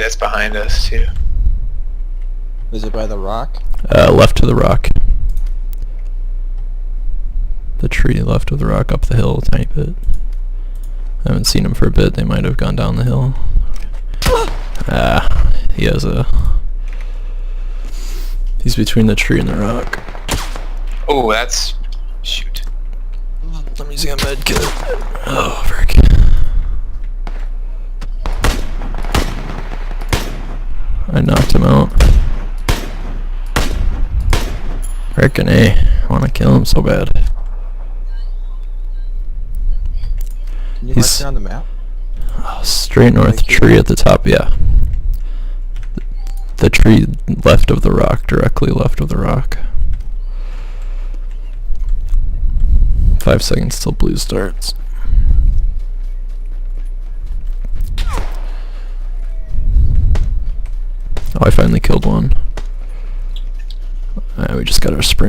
that's behind us too. Is it by the rock? Left to the rock. The tree left of the rock, up the hill a tiny bit. I haven't seen him for a bit. They might have gone down the hill. He has a... He's between the tree and the rock. Oh, that's... Shoot. I'm using a med kit. Oh, frick. I knocked him out. Frickin' A. I wanna kill him so bad. Can you mark it on the map? Straight north, tree at the top, yeah. The tree left of the rock, directly left of the rock. 5 seconds till blue starts. Oh, I finally killed one. We just got our sprint.